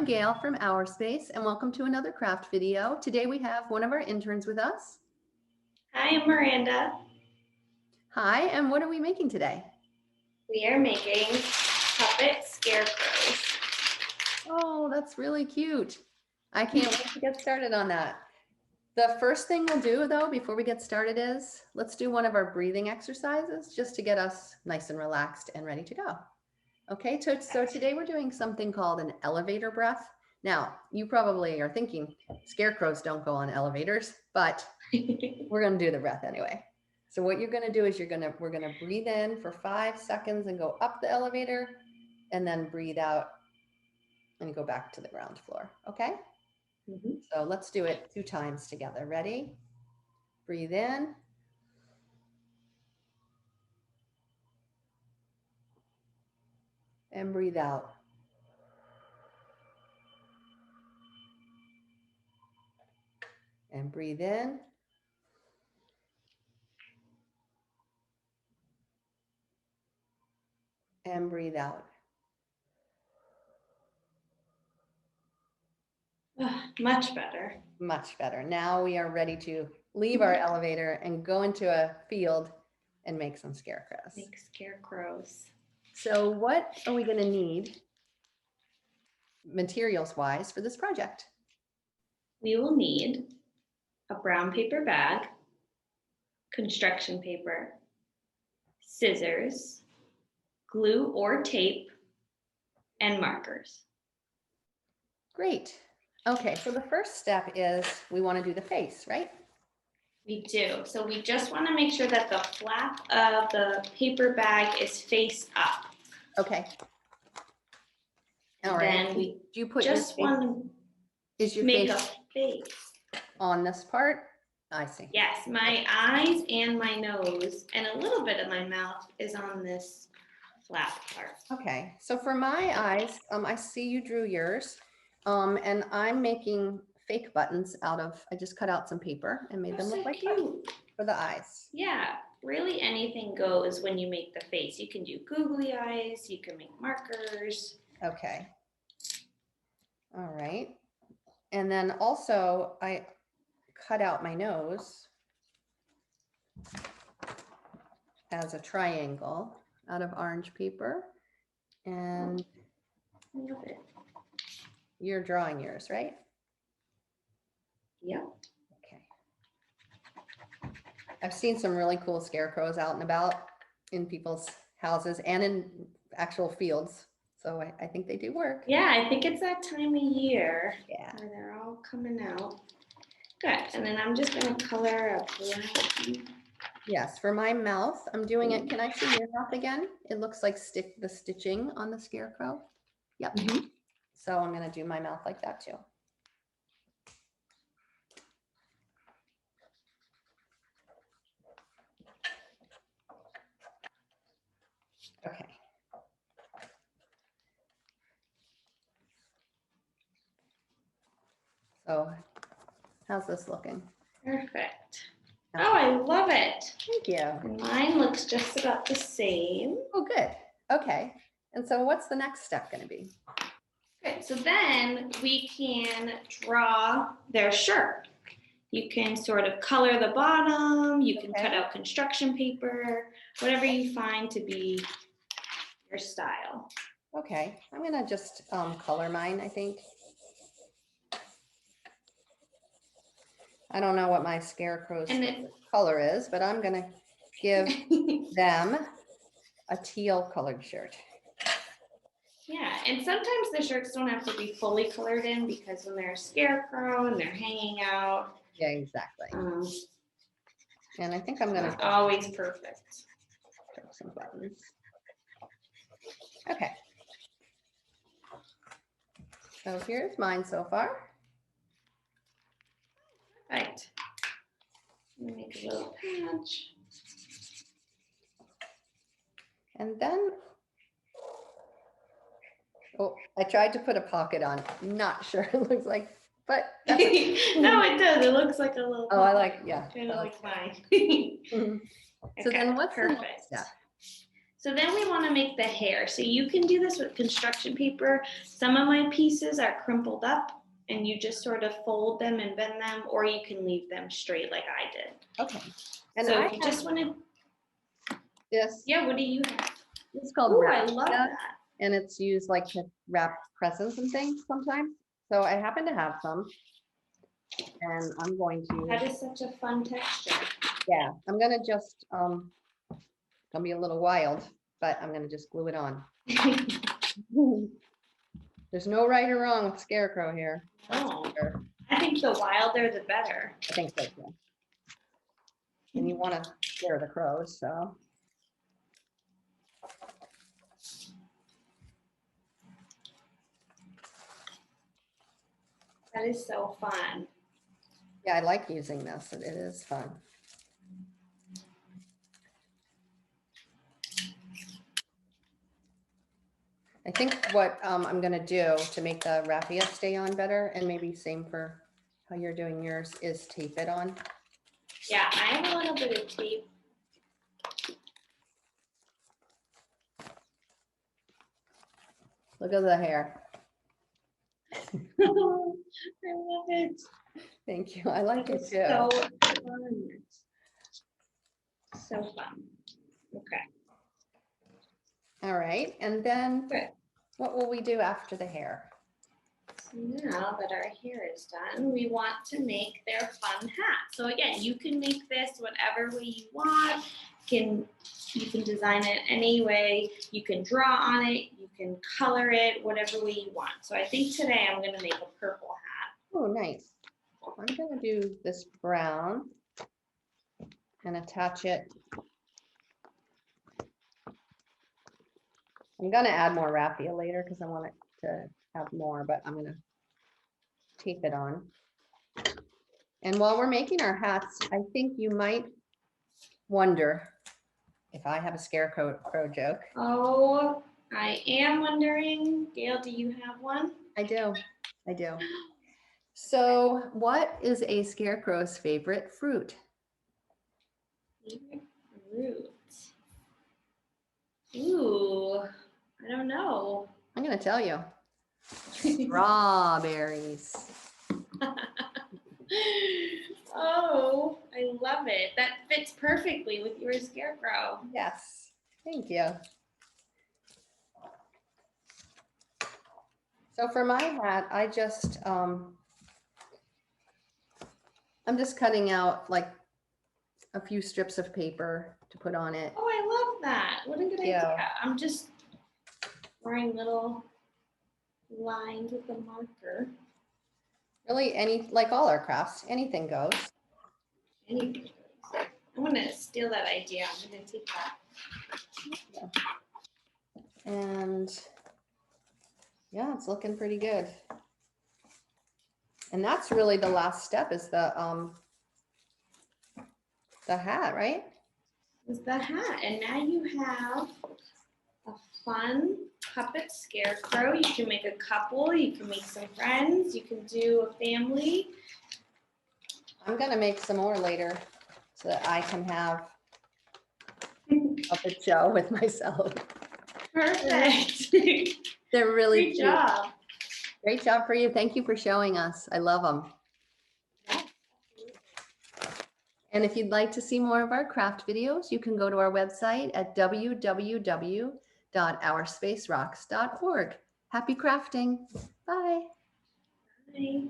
I'm Gail from Our Space, and welcome to another craft video. Today we have one of our interns with us. Hi, I'm Miranda. Hi, and what are we making today? We are making puppet scarecrows. Oh, that's really cute. I can't wait to get started on that. The first thing we'll do though, before we get started is, let's do one of our breathing exercises just to get us nice and relaxed and ready to go. Okay, so today we're doing something called an elevator breath. Now, you probably are thinking scarecrows don't go on elevators, but we're going to do the breath anyway. So what you're going to do is we're going to breathe in for 5 seconds and go up the elevator, and then breathe out and go back to the ground floor. Okay? So let's do it 2 times together. Ready? Breathe in. And breathe out. And breathe in. And breathe out. Much better. Much better. Now we are ready to leave our elevator and go into a field and make some scarecrows. Make scarecrows. So what are we going to need materials wise for this project? We will need a brown paper bag, construction paper, scissors, glue or tape, and markers. Great. Okay, so the first step is we want to do the face, right? We do. So we just want to make sure that the flap of the paper bag is face up. Okay. All right. Then we do you put just want to make a face on this part? I see. Yes, my eyes and my nose and a little bit of my mouth is on this flap part. Okay, so for my eyes, I see you drew yours, and I'm making fake buttons out of, I just cut out some paper and made them look like buttons for the eyes. Yeah, really anything goes when you make the face. You can do googly eyes, you can make markers. Okay. All right. And then also I cut out my nose as a triangle out of orange paper. And I love it. You're drawing yours, right? Yep. Okay. I've seen some really cool scarecrows out and about in people's houses and in actual fields. So I think they do work. Yeah, I think it's that time of year. Yeah. Where they're all coming out. Good. And then I'm just going to color a black. Yes, for my mouth, I'm doing it. Can I see your mouth again? It looks like the stitching on the scarecrow. Yep. So I'm going to do my mouth like that too. Okay. So how's this looking? Perfect. Oh, I love it. Thank you. And mine looks just about the same. Oh, good. Okay. And so what's the next step going to be? Good. So then we can draw their shirt. You can sort of color the bottom. You can cut out construction paper, whatever you find to be your style. Okay. I'm going to just color mine, I think. I don't know what my scarecrow's color is, but I'm going to give them a teal colored shirt. Yeah, and sometimes the shirts don't have to be fully colored in because when they're a scarecrow and they're hanging out. Yeah, exactly. And I think I'm going to always perfect. Throw some buttons. Okay. So here's mine so far. Right. Make a little patch. And then, oh, I tried to put a pocket on. Not sure it looks like, but. No, it does. It looks like a little pocket. I like, yeah. Kind of like mine. So then what's the next step? So then we want to make the hair. So you can do this with construction paper. Some of my pieces are crumpled up and you just sort of fold them and bend them, or you can leave them straight like I did. Okay. And So I if you just want to, this. yeah, what do you have? It's called Oh, I raffia, love that. and it's used like to wrap presents and things sometimes. So I happen to have some, and I'm going to. That is such a fun texture. Yeah, I'm gonna just gonna be a little wild, but I'm gonna just glue it on. There's no right or wrong with Scarecrow here. Oh, Sure. I think the wilder the better. I think so too. And you want to scare the crows, so. That is so fun. Yeah, I like using this. It is fun. I think what I'm gonna do to make the raffia stay on better, and maybe same for how you're doing yours, is tape it on. Yeah, I have a little bit of tape. Look at the hair. I love it. Thank you. I like it It's too. so fun. So fun. Okay. All right, and then Good. what will we do after the hair? So now that our hair is done, we want to make their fun hat. So again, you can make this whatever way you want. You can design it any way. You can draw on it. You can color it whatever way you want. So I think today I'm going to make a purple hat. Oh, nice. I'm gonna do this brown and attach it. I'm gonna add more raffia later because I want it to have more, but I'm gonna tape it on. And while we're making our hats, I think you might wonder if I have a Scarecrow joke. Oh, I am wondering, Gail, do you have one? I do. So what is a Scarecrow's favorite fruit? Favorite fruit. Ooh, I don't know. I'm gonna tell you. Strawberries. Oh, I love it. That fits perfectly with your Scarecrow. Yes, thank you. So for my hat, I'm just cutting out like a few strips of paper to put on it. Oh, I love that. What a good idea. I'm just drawing little lines with a marker. Really, like all our crafts, anything goes. Anything. I'm gonna steal that idea. I'm gonna take that. And yeah, it's looking pretty good. And that's really the last step, is the hat, right? Is the hat. And now you have a fun puppet Scarecrow. You can make a couple, you can make some friends, you can do a family. I'm gonna make some more later so that I can have a puppet show with myself. Perfect. They're really Great cute. job. Great job for you. Thank you for showing us. I love them. And if you'd like to see more of our craft videos, you can go to our website at www.ourspacerocks.org. Happy crafting. Bye. Bye.